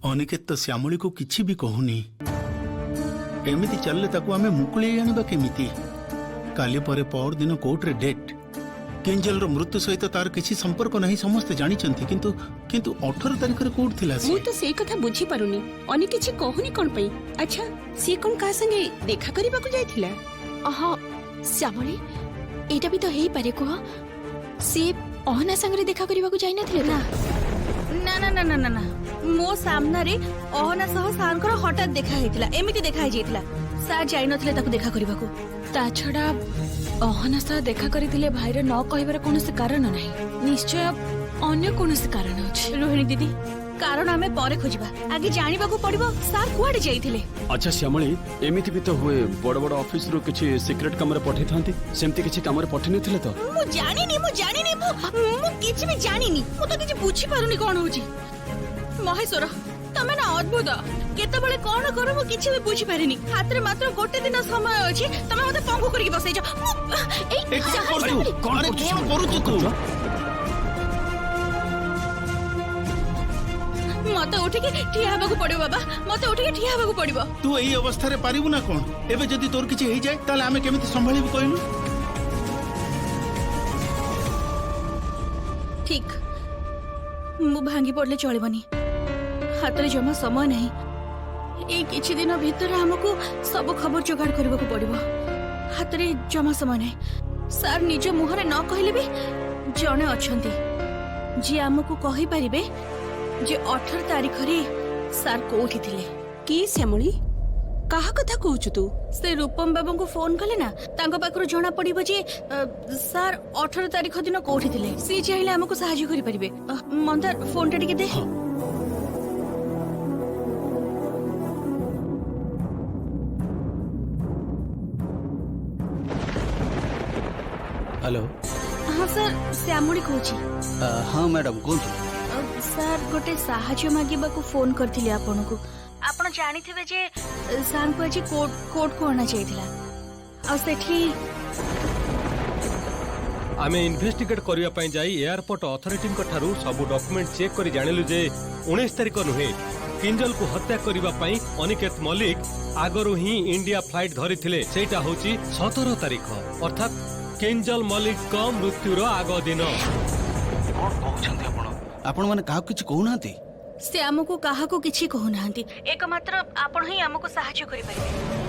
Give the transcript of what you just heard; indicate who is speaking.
Speaker 1: अनिकेत तो श्यामली को किसी भी कहूनी एमती चलले ताको आमे मुकुले आनिबा केमिति काली परे पर दिन कोर्ट रे डेट किंजल रो मृत्यु सहित तार किसी संपर्क नहीं समस्त जानी चंती किंतु 18 तारिख रे कोर्ट थिला
Speaker 2: मु तो से कथा बुझी पारुनी अनि किछि कहूनी कोन पई अच्छा सी कोन का संगे देखा करबा को जायथिला
Speaker 3: हां श्यामली एटा भी तो हेई पारे को से अहना संगे देखा करबा को जाई नथिले
Speaker 4: ना ना ना ना ना ना मो सामना रे अहना सह सारकर हठात देखा हेतिला एमिति देखा हे जेतिला सार जाई नथिले ताको देखा करबा को
Speaker 3: ता छडा अहना सह देखा करिथिले भाईर न कहबार कोनोसी कारण नाही निश्चय अन्य कोनोसी कारण अछि
Speaker 4: रोहिणी दीदी कारण आमे परे खोजिबा आगे जानिबा को पड़िबो सार कुआडे जाईथिले
Speaker 5: अच्छा श्यामली एमिति भी तो हुए बड़ बड़ ऑफिस रो किछि सीक्रेट कमरे पठै थांती सेमति किछि कमरे पठै नथिले तो
Speaker 4: मु जानि नी मु किछि भी जानि नी मु तो किछि बुझी पारुनी कोन होची महेश्वर तमे ना अद्भुत केते बळे कोन करू मु किछि भी बुझी पारिनी हाथ रे मात्र गोटे दिन समय अछि तमे मते पंगु करिक बसै जा
Speaker 1: ए कोन करू तू
Speaker 4: मते उठिके ठिया हेबाकू पड़िबो बाबा मते उठिके ठिया हेबाकू पड़िबो
Speaker 1: तू एई अवस्था रे पारिबु ना कोन एबे जदी तोर किछि हेई जाय ताले आमे केमिति संभाळिबु कहलु
Speaker 4: ठीक मु भांगी पड़ले चलबनी हाथ रे जमा समय नहीं ए किछि दिन भीतर हमको सब खबर जोगाड़ करबा को पड़िबो हाथ रे जमा समय नहीं सर निज मुहरे न कहले भी जने अछंती जे हमको कहि परिबे जे 18 तारिख रे सर कोठी थिले
Speaker 2: की श्यामली काहा कथा कहूछु तू
Speaker 4: से रूपम बाबू को फोन कले ना तांको पाखरो जणा पड़िबो जे सर 18 तारिख दिन कोठी थिले सी चाहिले हमको सहायता करि परिबे मंदार फोन टा टिके दे
Speaker 6: हेलो
Speaker 4: हाँ सर श्यामली कहूची
Speaker 6: हाँ मैडम कौन
Speaker 4: सर गोटे साहाय्य मागिबा को फोन करथिले आपन को आपण जानिथिबे जे सर को आज कोर्ट को आना चाहिथिला आ सेठी
Speaker 7: आमे इन्वेस्टिगेट करिया पई जाई एयरपोर्ट अथॉरिटी को ठारू सब डॉक्यूमेंट चेक करी जानिलु जे 19 तारिख नुहे किंजल को हत्या करिबा पई अनिकेत मलिक आगरु ही इंडिया फ्लाइट धरिथिले सेटा होची 17 तारिख अर्थात किंजल मलिक का मृत्युर आग दिन
Speaker 6: कौन कहउछन्ती आपण माने काहा किछ कहउनांती
Speaker 4: से हमको काहा को किछि कहउनांती एकमात्र आपण ही हमको सहायता करि पाइबे